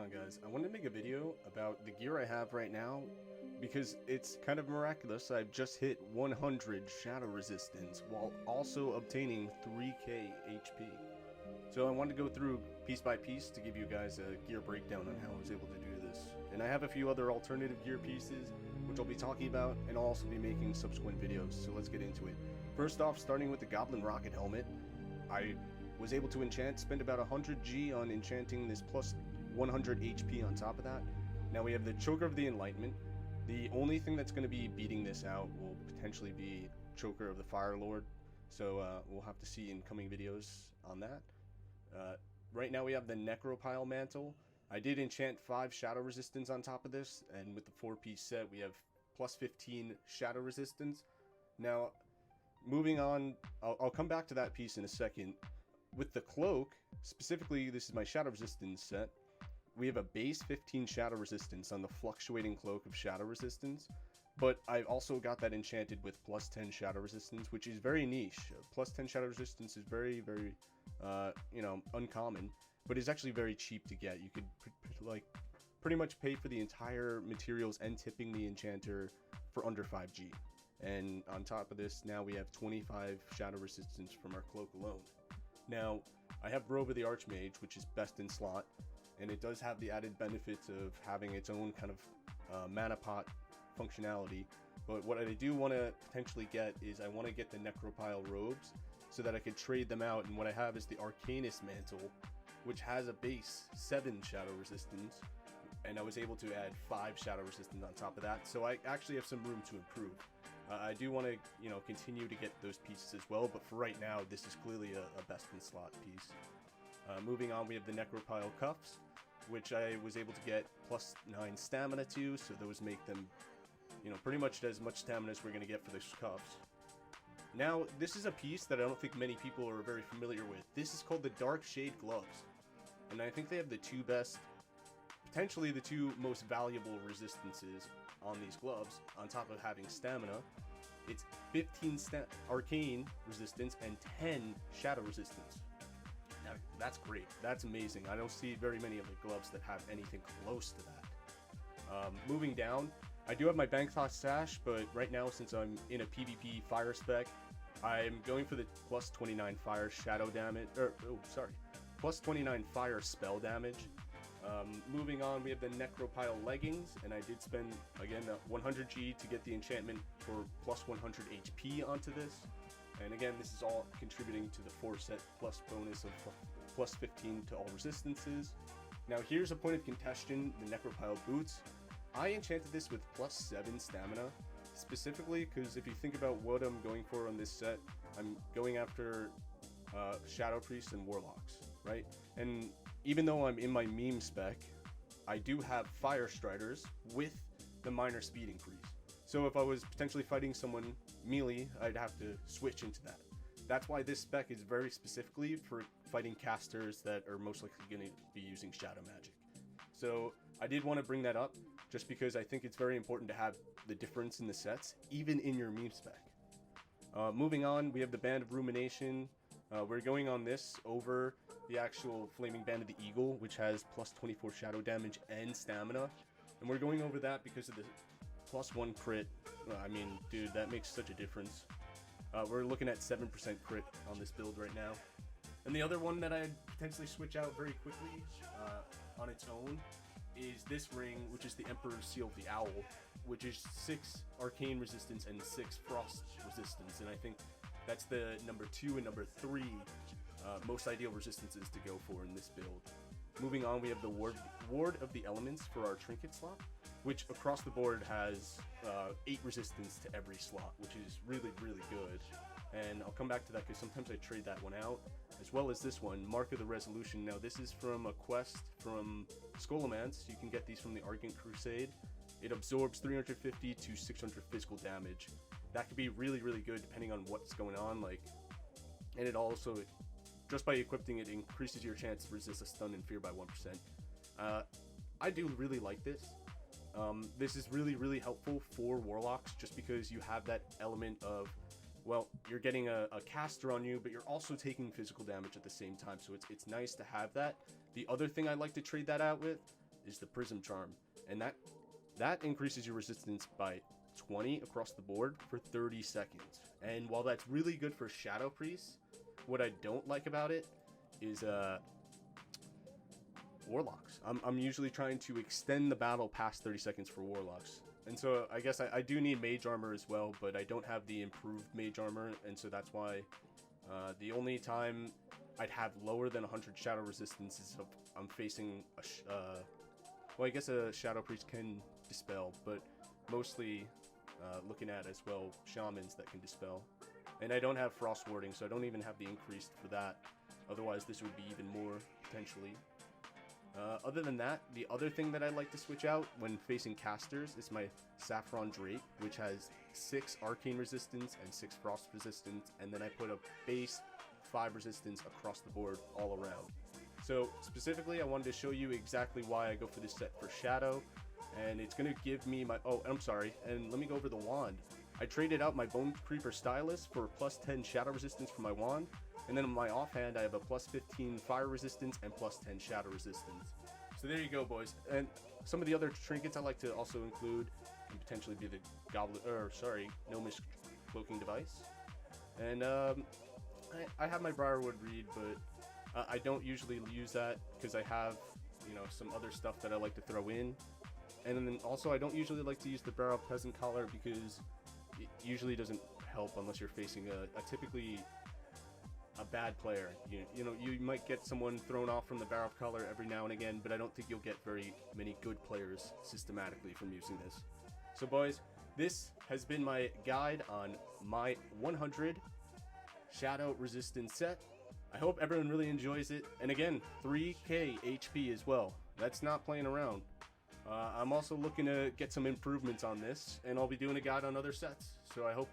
on, guys? I wanted to make a video about the gear I have right now because it's kind of miraculous. I've just hit 100 shadow resistance while also obtaining 3k HP. So I wanted to go through piece by piece to give you guys a gear breakdown on how I was able to do this. And I have a few other alternative gear pieces which I'll be talking about, and I'll also be making subsequent videos, so let's get into it. First off, starting with the Goblin Rocket Helmet, I was able to spend about 100 G on enchanting this plus 100 HP on top of that. Now we have the Choker of the Enlightenment. The only thing that's going to be beating this out will potentially be Choker of the Fire Lord, so we'll have to see in coming videos on that. Right now we have the Necro Mantle. I did enchant 5 shadow resistance on top of this, and with the 4-piece set we have plus 15 shadow resistance. Now moving on, I'll come back to that piece in a second. With the Cloak, specifically this is my shadow resistance set, we have a base 15 shadow resistance on the fluctuating Cloak of shadow resistance, but I've also got that enchanted with plus 10 shadow resistance, which is very niche. Plus 10 shadow resistance is very uncommon, but it's actually very cheap to get. You could pretty much pay for the entire materials and tipping the enchanter for under 5G. And on top of this, now we have 25 shadow resistance from our Cloak alone. Now, I have Robe of the Archmage, which is best in slot, and it does have the added benefits of having its own kind of mana pot functionality. But what I do want to potentially get is I want to get the Necropile robes so that I could trade them out, and what I have is the Arcanist Mantle, which has a base 7 shadow resistance, and I was able to add 5 shadow resistance on top of that, so I actually have some room to improve. I do want to, continue to get those pieces as well, but for right now, this is clearly a best in slot piece. Moving on, we have the Necropile Cuffs, which I was able to get plus 9 stamina to, so those make them, pretty much as much stamina as we're going to get for the cuffs. Now, this is a piece that I don't think many people are very familiar with. This is called the Dark Shade Gloves, and I think they have the two best, potentially the two most valuable resistances on these gloves, on top of having stamina. It's 15 arcane resistance and 10 shadow resistance. Now, that's great. That's amazing. I don't see very many other gloves that have anything close to that. Moving down, I do have my Bangkok Sash, but right now, since I'm in a PvP fire spec, I'm going for the plus 29 fire shadow damage, plus 29 fire spell damage. Moving on, we have the Necropile Leggings, and I did spend, again, 100 G to get the enchantment for plus 100 HP onto this. And again, this is all contributing to the 4-set plus bonus of plus 15 to all resistances. Now here's a point of contention, the Necropile Boots. I enchanted this with plus 7 stamina, specifically because if you think about what I'm going for on this set, I'm going after Shadow Priests and Warlocks, right? And even though I'm in my meme spec, I do have Fire Striders with the minor speed increase. So if I was potentially fighting someone melee, I'd have to switch into that. That's why this spec is very specifically for fighting casters that are most likely going to be using shadow magic. So I did want to bring that up just because I think it's very important to have the difference in the sets, even in your meme spec. Moving on, we have the Band of Rumination. We're going on this over the actual Flaming Band of the Eagle, which has plus 24 shadow damage and stamina. And we're going over that because of the plus 1 crit. I mean, dude, that makes such a difference. We're looking at 7% crit on this build right now. And the other one that I'd potentially switch out very quickly on its own is this ring, which is the Emperor's Seal of the Owl, which is 6 arcane resistance and 6 frost resistance. And I think that's the number 2 and number 3 most ideal resistances to go for in this build. Moving on, we have the Ward of the Elements for our trinket slot, which across the board has 8 resistance to every slot, which is really, really good. And I'll come back to that because sometimes I trade that one out, as well as this one, Mark of the Resolution. Now this is from a quest from Scholomance. You can get these from the Argent Crusade. It absorbs 350 to 600 physical damage. That could be really, really good depending on what's going on, and it also, just by equipping it, increases your chance to resist a stun and fear by 1%. I do really like this. This is really, really helpful for Warlocks just because you have that element of, well, you're getting a caster on you, but you're also taking physical damage at the same time, so it's nice to have that. The other thing I like to trade that out with is the Prism Charm, and that increases your resistance by 20 across the board for 30 seconds. And while that's really good for Shadow Priests, what I don't like about it is Warlocks. I'm usually trying to extend the battle past 30 seconds for Warlocks. And so I guess I do need Mage Armor as well, but I don't have the improved Mage Armor, and so that's why the only time I'd have lower than 100 Shadow Resistance is if I'm facing well, I guess a Shadow Priest can Dispel, but mostly looking at as well Shamans that can Dispel. And I don't have Frost Warding, so I don't even have the increased for that. Otherwise, this would be even more, potentially. Other than that, the other thing that I like to switch out when facing casters is my Saffron Drake, which has 6 Arcane Resistance and 6 Frost Resistance, and then I put a base 5 resistance across the board all around. So specifically, I wanted to show you exactly why I go for this set for Shadow, and it's going to give me my... Oh, I'm sorry, and let me go over the wand. I traded out my Bone Creeper Stylus for plus 10 Shadow Resistance for my wand, and then in my offhand, I have a plus 15 Fire Resistance and plus 10 Shadow Resistance. So there you go, boys. And some of the other trinkets I like to also include can potentially be the Gnomish Cloaking Device. And I have my Briarwood Reed, but I don't usually use that because I have, you know, some other stuff that I like to throw in. And then also, I don't usually like to use the Barrow Peasant Collar because it usually doesn't help unless you're facing a typically a bad player. You know, you might get someone thrown off from the Barrow Collar every now and again, but I don't think you'll get very many good players systematically from using this. So boys, this has been my guide on my 100 Shadow Resistance set. I hope everyone really enjoys it. And again, 3k HP as well. That's not playing around. I'm also looking to get some improvements on this, and I'll be doing a guide on other sets. So I hope